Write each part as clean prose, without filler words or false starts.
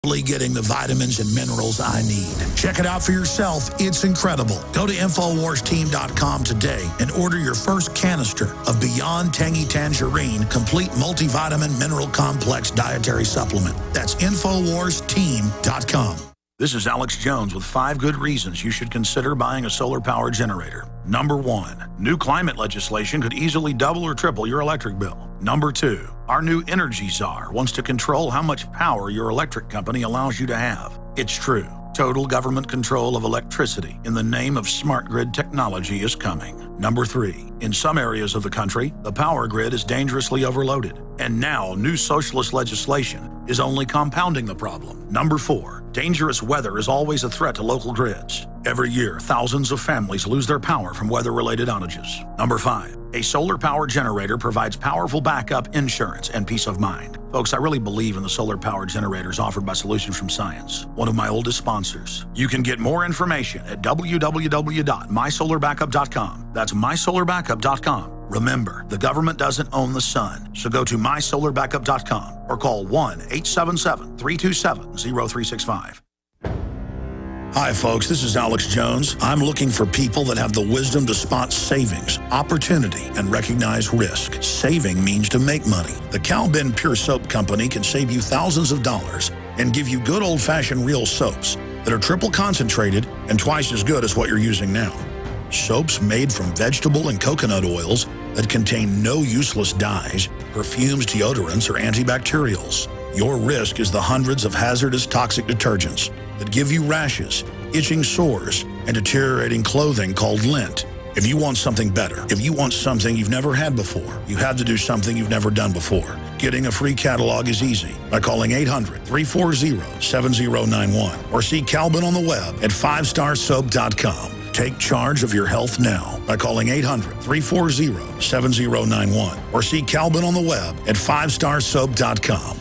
getting the vitamins and minerals I need. Check it out for yourself. It's incredible. Go to InfoWarsTeam.com today and order your first canister of Beyond Tangy Tangerine Complete Multivitamin Mineral Complex Dietary Supplement. That's InfoWarsTeam.com. This is Alex Jones with 5 good reasons you should consider buying a solar power generator. Number 1, new climate legislation could easily double or triple your electric bill. Number 2, our new energy czar wants to control how much power your electric company allows you to have. It's true. Total government control of electricity in the name of smart grid technology is coming. Number 3, in some areas of the country, the power grid is dangerously overloaded. And now, new socialist legislation is only compounding the problem. Number 4, dangerous weather is always a threat to local grids. Every year, thousands of families lose their power from weather-related outages. Number 5, a solar power generator provides powerful backup insurance and peace of mind. Folks, I really believe in the solar power generators offered by Solutions from Science, one of my oldest sponsors. You can get more information at www.mysolarbackup.com. That's mysolarbackup.com. Remember, the government doesn't own the sun, so go to mysolarbackup.com or call 1-877-327-0365. Hi, folks. This is Alex Jones. I'm looking for people that have the wisdom to spot savings, opportunity, and recognize risk. Saving means to make money. The Cal Ben Pure Soap Company can save you thousands of dollars and give you good old-fashioned real soaps that are triple concentrated and twice as good as what you're using now. Soaps made from vegetable and coconut oils that contain no useless dyes, perfumes, deodorants, or antibacterials. Your risk is the hundreds of hazardous toxic detergents that give you rashes, itching sores, and deteriorating clothing called lint. If you want something better, if you want something you've never had before, you have to do something you've never done before. Getting a free catalog is easy by calling 800-340-7091 or see Calvin on the web at 5starsoap.com. Take charge of your health now by calling 800-340-7091 or see Calvin on the web at 5starsoap.com.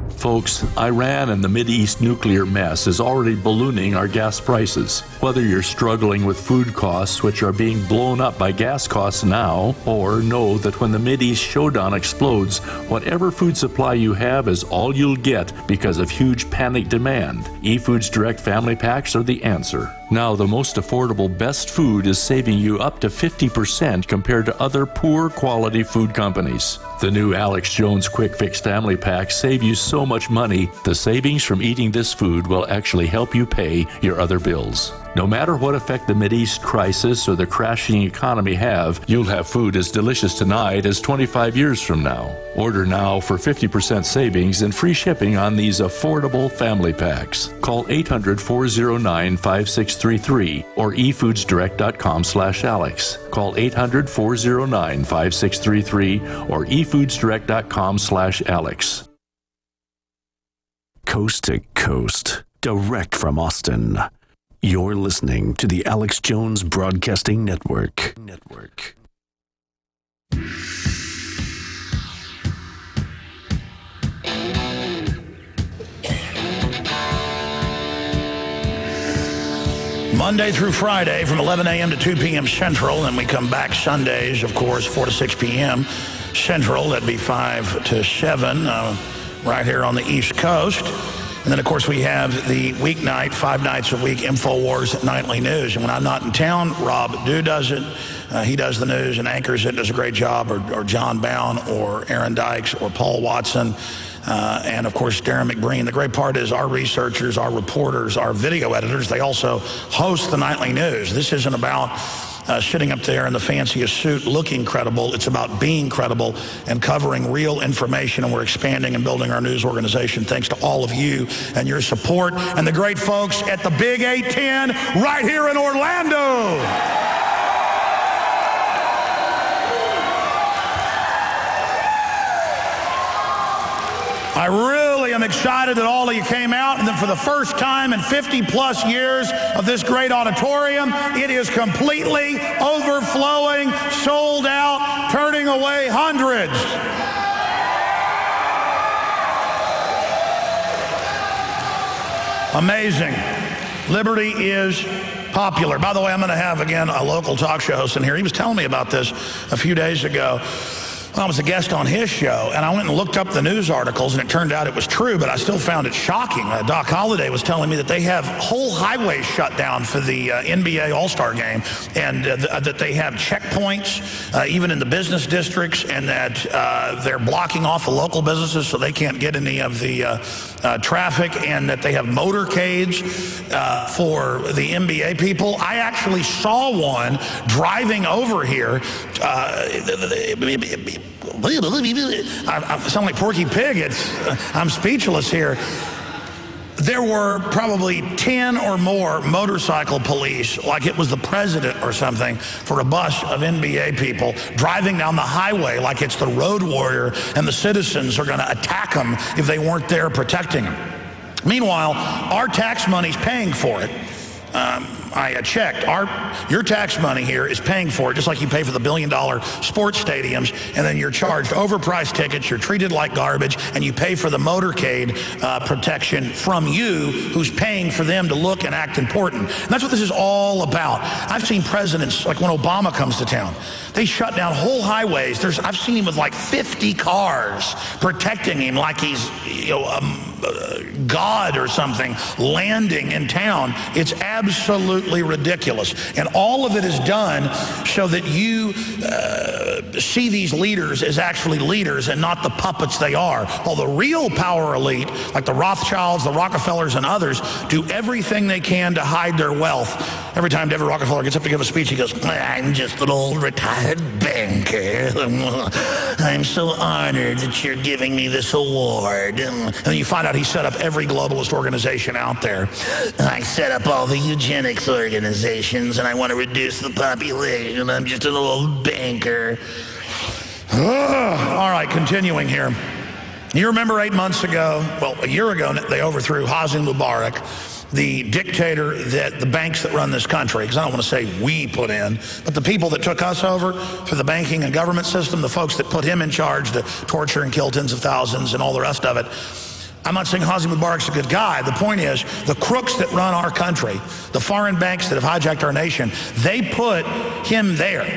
Folks, Iran and the Mideast nuclear mess is already ballooning our gas prices. Whether you're struggling with food costs, which are being blown up by gas costs now, or know that when the Mideast showdown explodes, whatever food supply you have is all you'll get because of huge panic demand, eFoods Direct Family Packs are the answer. Now, the most affordable best food is saving you up to 50% compared to other poor quality food companies. The new Alex Jones Quick Fix Family Packs save you so much money, the savings from eating this food will actually help you pay your other bills. No matter what effect the Mideast crisis or the crashing economy have, you'll have food as delicious tonight as 25 years from now. Order now for 50% savings and free shipping on these affordable family packs. Call 800-409-5633 or efoodsdirect.com/Alex. Call 800-409-5633 or efoodsdirect.com/Alex. Coast to coast, direct from Austin. You're listening to the Alex Jones Broadcasting Network. Monday through Friday from 11 a.m. to 2 p.m. Central, and we come back Sundays, of course, 4 to 6 p.m. Central. That'd be 5 to 7 right here on the East Coast. And then, of course, we have the weeknight, 5 nights a week, InfoWars Nightly News. And when I'm not in town, Rob Dew does it. He does the news and anchors it, does a great job, or John Bound, or Aaron Dykes, or Paul Watson, and, of course, Darren McBreen. The great part is our researchers, our reporters, our video editors, they also host the Nightly News. This isn't about sitting up there in the fanciest suit looking credible. It's about being credible and covering real information, and we're expanding and building our news organization thanks to all of you and your support and the great folks at the Big 810 right here in Orlando. I really am excited that all of you came out, and then for the first time in 50-plus years of this great auditorium, it is completely overflowing, sold out, turning away hundreds. Amazing. Liberty is popular. By the way, I'm going to have, again, a local talk show host in here. He was telling me about this a few days ago. I was a guest on his show, and I went and looked up the news articles, and it turned out it was true, but I still found it shocking. Doc Holliday was telling me that they have whole highways shut down for the NBA All-Star game, and that they have checkpoints, even in the business districts, and that they're blocking off the local businesses so they can't get any of the traffic, and that they have motorcades for the NBA people. I actually saw one driving over here. I sound like Porky Pig. I'm speechless here. There were probably 10 or more motorcycle police, like it was the president or something, for a bus of NBA people driving down the highway like it's the road warrior, and the citizens are going to attack them if they weren't there protecting them. Meanwhile, our tax money's paying for it. I checked. Your tax money here is paying for it, just like you pay for the billion-dollar sports stadiums, and then you're charged overpriced tickets, you're treated like garbage, and you pay for the motorcade protection from you, who's paying for them to look and act important. And that's what this is all about. I've seen presidents, like when Obama comes to town, they shut down whole highways. I've seen him with like 50 cars protecting him like he's, God or something, landing in town. It's absolutely ridiculous. And all of it is done so that you see these leaders as actually leaders and not the puppets they are. While the real power elite, like the Rothschilds, the Rockefellers, and others, do everything they can to hide their wealth. Every time David Rockefeller gets up to give a speech, he goes, "I'm just an old retired banker. I'm so honored that you're giving me this award." And then you find out he set up every globalist organization out there. "I set up all the eugenics organizations, and I want to reduce the population. I'm just an old banker." All right, continuing here. You remember 8 months ago, well, a year ago, they overthrew Hosni Mubarak, the dictator that the banks that run this country, because I don't want to say we put in, but the people that took us over for the banking and government system, the folks that put him in charge to torture and kill tens of thousands and all the rest of it. I'm not saying Hosni Mubarak's a good guy. The point is, the crooks that run our country, the foreign banks that have hijacked our nation, they put him there.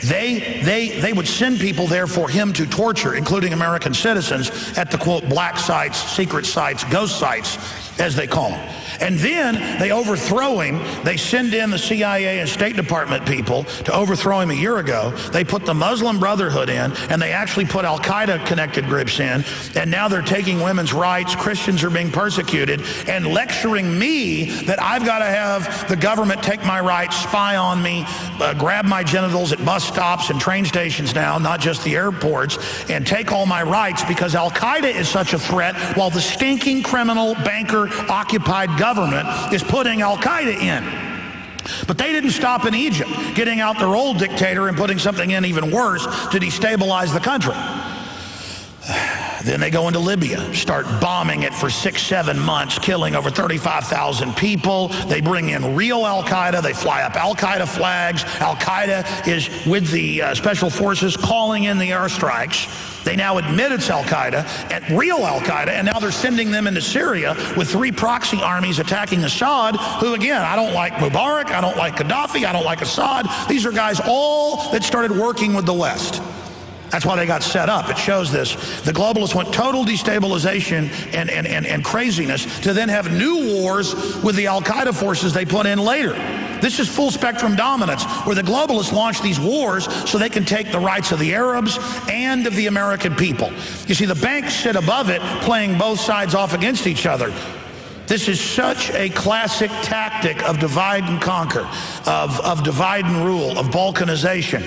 They would send people there for him to torture, including American citizens, at the, quote, black sites, secret sites, ghost sites, as they call them. And then they overthrow him. They send in the CIA and State Department people to overthrow him a year ago. They put the Muslim Brotherhood in, and they actually put Al-Qaeda connected groups in, and now they're taking women's rights. Christians are being persecuted, and lecturing me that I've got to have the government take my rights, spy on me, grab my genitals at bus stops and train stations now, not just the airports, and take all my rights because Al-Qaeda is such a threat, while the stinking criminal banker-occupied government is putting Al-Qaeda in. But they didn't stop in Egypt, getting out their old dictator and putting something in even worse to destabilize the country. Then they go into Libya, start bombing it for 6-7 months, killing over 35,000 people. They bring in real Al-Qaeda. They fly up Al-Qaeda flags. Al-Qaeda is with the special forces calling in the airstrikes. They now admit it's Al-Qaeda, and real Al-Qaeda, and now they're sending them into Syria with 3 proxy armies attacking Assad, who, again, I don't like Mubarak, I don't like Gaddafi, I don't like Assad. These are guys all that started working with the West. That's why they got set up. It shows this. The globalists want total destabilization and craziness to then have new wars with the Al-Qaeda forces they put in later. This is full spectrum dominance, where the globalists launch these wars so they can take the rights of the Arabs and of the American people. You see, the banks sit above it, playing both sides off against each other. This is such a classic tactic of divide and conquer, of divide and rule, of balkanization.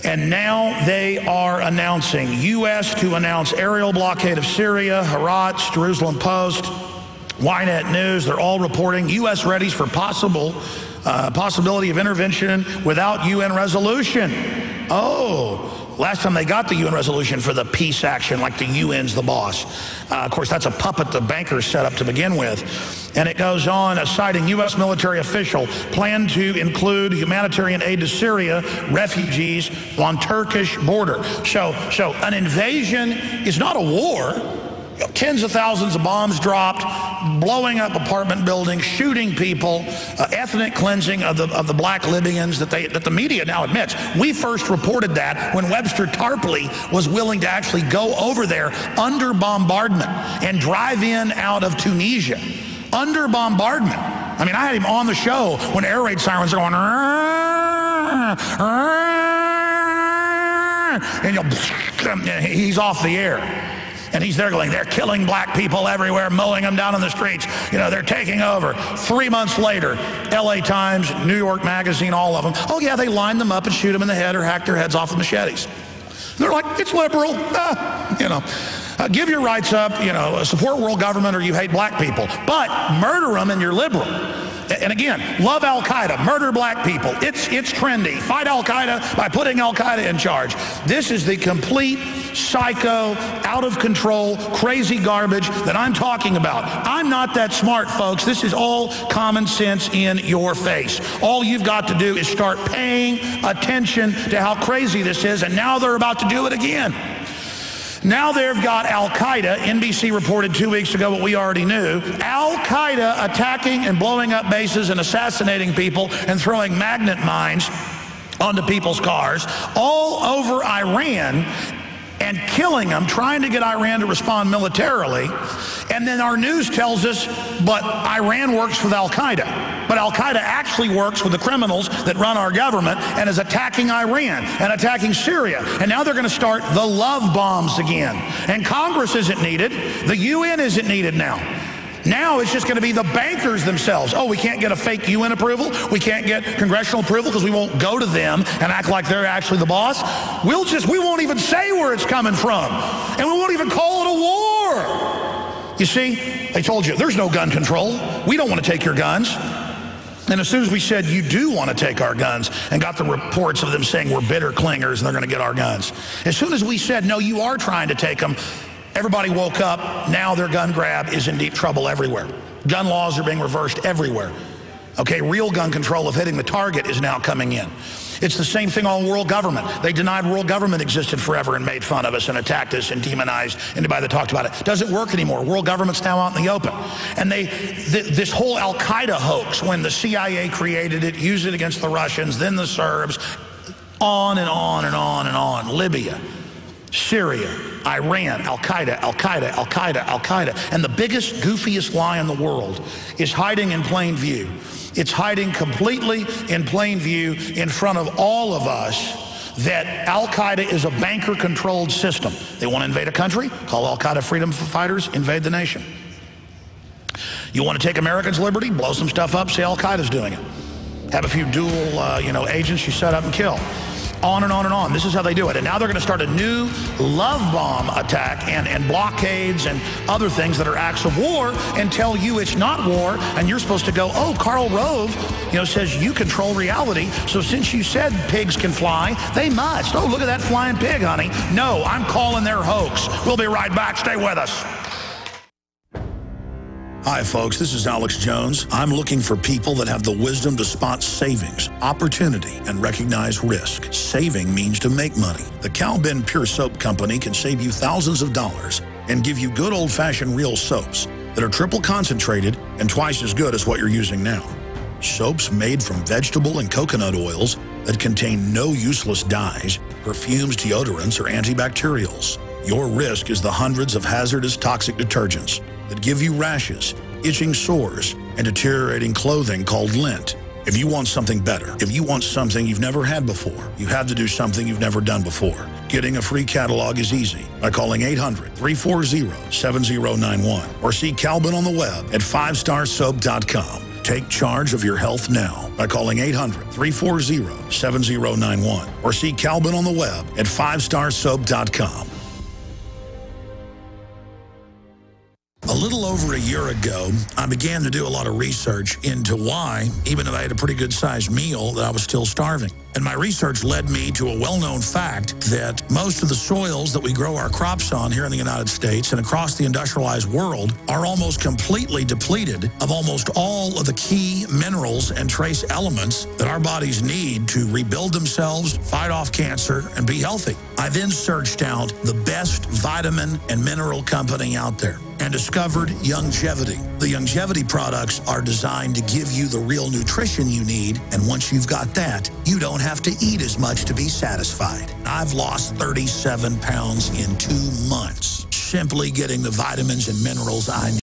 And now they are announcing, U.S. to announce aerial blockade of Syria, Haaretz, Jerusalem Post, Ynet News, they're all reporting U.S. readies for possibility of intervention without UN resolution. Oh, last time they got the UN resolution for the peace action, like the UN's the boss. Of course, that's a puppet the bankers set up to begin with. And it goes on, citing U.S. military official, plan to include humanitarian aid to Syria, refugees on Turkish border. So an invasion is not a war. tens of thousands of bombs dropped, blowing up apartment buildings, shooting people, ethnic cleansing of the black Libyans that the media now admits. We first reported that when Webster Tarpley was willing to actually go over there under bombardment and drive in out of Tunisia. Under bombardment. I mean, I had him on the show when air raid sirens are going, and he's off the air. And he's there going, they're killing black people everywhere, mowing them down on the streets. You know, they're taking over. 3 months later, LA Times, New York Magazine, all of them. Oh, yeah, they line them up and shoot them in the head or hack their heads off with machetes. They're like, it's liberal. You know, give your rights up, you know, support world government or you hate black people. But murder them and you're liberal. And again, love Al-Qaeda, murder black people. It's trendy. Fight Al-Qaeda by putting Al-Qaeda in charge. This is the complete psycho, out of control, crazy garbage that I'm talking about. I'm not that smart, folks. This is all common sense in your face. All you've got to do is start paying attention to how crazy this is, and now they're about to do it again. Now they've got Al-Qaeda. NBC reported 2 weeks ago what we already knew. Al-Qaeda attacking and blowing up bases and assassinating people and throwing magnet mines onto people's cars all over Iran and killing them, trying to get Iran to respond militarily. And then our news tells us, but Iran works with Al-Qaeda. But Al-Qaeda actually works with the criminals that run our government and is attacking Iran and attacking Syria. And now they're going to start the love bombs again. And Congress isn't needed. The UN isn't needed now. Now it's just going to be the bankers themselves. Oh, we can't get a fake UN approval. We can't get congressional approval because we won't go to them and act like they're actually the boss. We won't even say where it's coming from. And we won't even call it a war. You see, they told you there's no gun control. We don't want to take your guns. And as soon as we said, you do want to take our guns, and got the reports of them saying we're bitter clingers and they're going to get our guns. As soon as we said, no, you are trying to take them, everybody woke up. Now their gun grab is in deep trouble everywhere. Gun laws are being reversed everywhere. Okay, real gun control of hitting the target is now coming in. It's the same thing on world government. They denied world government existed forever and made fun of us and attacked us and demonized anybody that talked about it. Doesn't work anymore. World government's now out in the open. And this whole Al-Qaeda hoax, when the CIA created it, used it against the Russians, then the Serbs, on and on and on and on. Libya, Syria, Iran, Al-Qaeda, Al-Qaeda, Al-Qaeda, Al-Qaeda. And the biggest, goofiest lie in the world is hiding in plain view. It's hiding completely in plain view in front of all of us that Al-Qaeda is a banker-controlled system. They want to invade a country? Call Al-Qaeda freedom fighters, invade the nation. You want to take Americans' liberty? Blow some stuff up, say Al-Qaeda's doing it. Have a few dual agents you set up and kill. On and on and on. This is how they do it. And now they're going to start a new love bomb attack and blockades and other things that are acts of war and tell you it's not war. And you're supposed to go, oh, Karl Rove, says you control reality. So since you said pigs can fly, they must. Oh, look at that flying pig, honey. No, I'm calling their hoax. We'll be right back. Stay with us. Hi, folks. This is Alex Jones. I'm looking for people that have the wisdom to spot savings, opportunity, and recognize risk. Saving means to make money. The Cal Ben Pure Soap Company can save you thousands of dollars and give you good old-fashioned real soaps that are triple concentrated and twice as good as what you're using now. Soaps made from vegetable and coconut oils that contain no useless dyes, perfumes, deodorants, or antibacterials. Your risk is the hundreds of hazardous toxic detergents that give you rashes, itching sores, and deteriorating clothing called lint. If you want something better, if you want something you've never had before, you have to do something you've never done before. Getting a free catalog is easy by calling 800-340-7091 or see Calvin on the web at 5starsoap.com. Take charge of your health now by calling 800-340-7091 or see Calvin on the web at 5starsoap.com. A little over a year ago, I began to do a lot of research into why, even if I had a pretty good-sized meal, that I was still starving. And my research led me to a well-known fact that most of the soils that we grow our crops on here in the United States and across the industrialized world are almost completely depleted of almost all of the key minerals and trace elements that our bodies need to rebuild themselves, fight off cancer, and be healthy. I then searched out the best vitamin and mineral company out there and discovered Youngevity. The Youngevity products are designed to give you the real nutrition you need, and once you've got that, you don't have to eat as much to be satisfied. I've lost 37 pounds in 2 months, simply getting the vitamins and minerals I need.